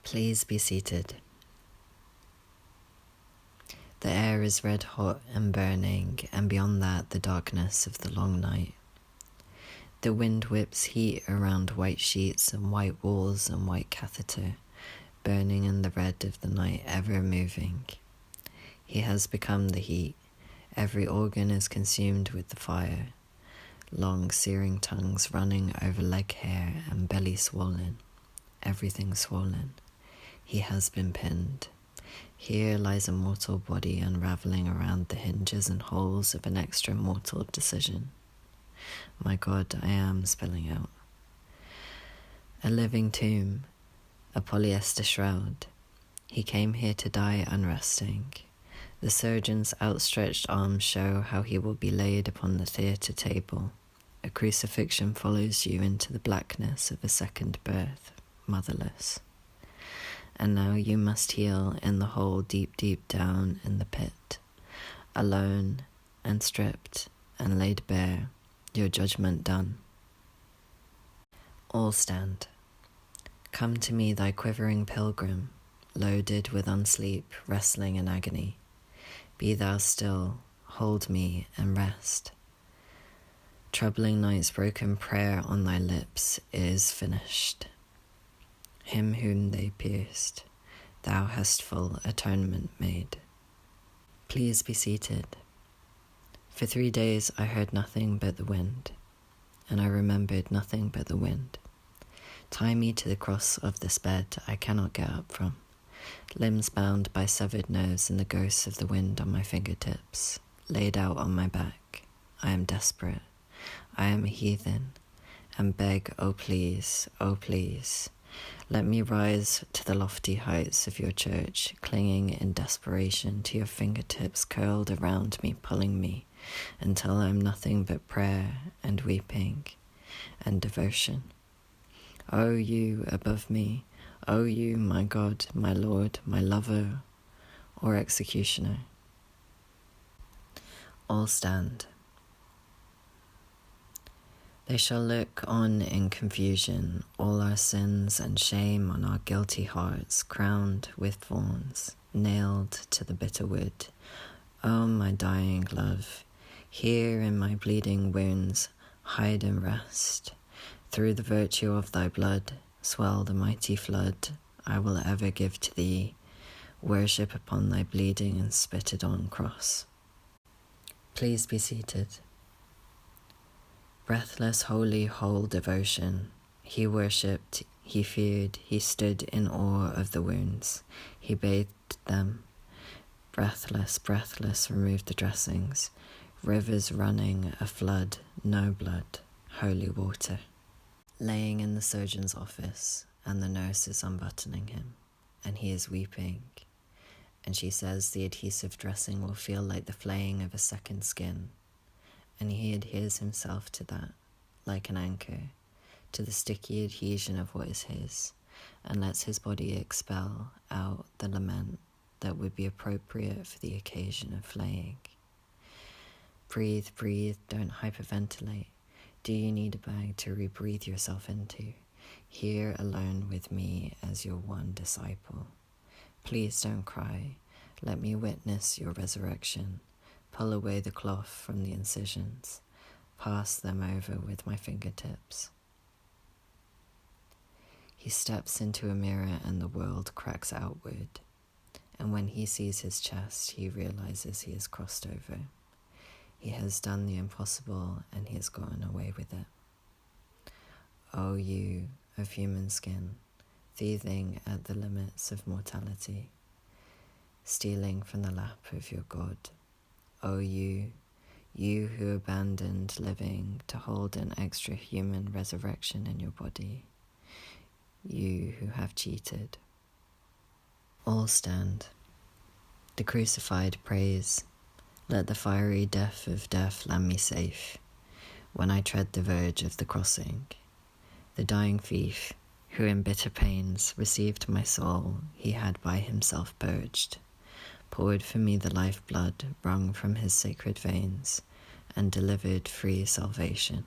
Please be seated. The air is red hot and burning, and beyond that the darkness of the long night. The wind whips heat around white sheets and white walls and white catheter, burning in the red of the night, ever moving. He has become the heat. Every organ is consumed with the fire. Long searing tongues running over leg hair and belly swollen. Everything swollen. He has been pinned. Here lies a mortal body unravelling around the hinges and holes of an extra mortal decision. My God, I am spilling out. A living tomb, a polyester shroud. He came here to die unresting. The surgeon's outstretched arms show how he will be laid upon the theatre table. A crucifixion follows you into the blackness of a second birth, motherless. And now you must heal in the hole deep, deep down in the pit, alone and stripped and laid bare, your judgment done. All stand. Come to me, thy quivering pilgrim, loaded with unsleep, wrestling in agony. Be thou still, hold me and rest. Troubling night's broken prayer on thy lips is finished. Him whom they pierced, thou hast full atonement made. Please be seated. For 3 days I heard nothing but the wind, and I remembered nothing but the wind. Tie me to the cross of this bed I cannot get up from, limbs bound by severed nerves and the ghosts of the wind on my fingertips, laid out on my back. I am desperate. I am a heathen, and beg, oh please, let me rise to the lofty heights of your church, clinging in desperation to your fingertips curled around me, pulling me, until I am nothing but prayer and weeping and devotion. O you above me, O you, my God, my Lord, my lover, or executioner. All stand. They shall look on in confusion, all our sins and shame on our guilty hearts, crowned with thorns, nailed to the bitter wood. O my dying love, here in my bleeding wounds, hide and rest. Through the virtue of thy blood, swell the mighty flood I will ever give to thee, worship upon thy bleeding and spitted on cross. Please be seated. Breathless, holy, whole devotion. He worshipped, he feared, he stood in awe of the wounds. He bathed them. Breathless, removed the dressings. Rivers running, a flood, no blood, holy water. Laying in the surgeon's office, and the nurse is unbuttoning him, and he is weeping. And she says the adhesive dressing will feel like the flaying of a second skin. And he adheres himself to that, like an anchor, to the sticky adhesion of what is his, and lets his body expel out the lament that would be appropriate for the occasion of flaying. Breathe, don't hyperventilate. Do you need a bag to rebreathe yourself into? Here alone with me as your one disciple. Please don't cry. Let me witness your resurrection. Pull away the cloth from the incisions, pass them over with my fingertips. He steps into a mirror and the world cracks outward, and when he sees his chest, he realizes he has crossed over. He has done the impossible and he has gotten away with it. O you of human skin, thieving at the limits of mortality, stealing from the lap of your God. O you who abandoned living to hold an extra human resurrection in your body, you who have cheated. All stand. The crucified prays, let the fiery death of death land me safe, when I tread the verge of the crossing. The dying thief, who in bitter pains received my soul he had by himself purged, poured for me the lifeblood wrung from his sacred veins, and delivered free salvation.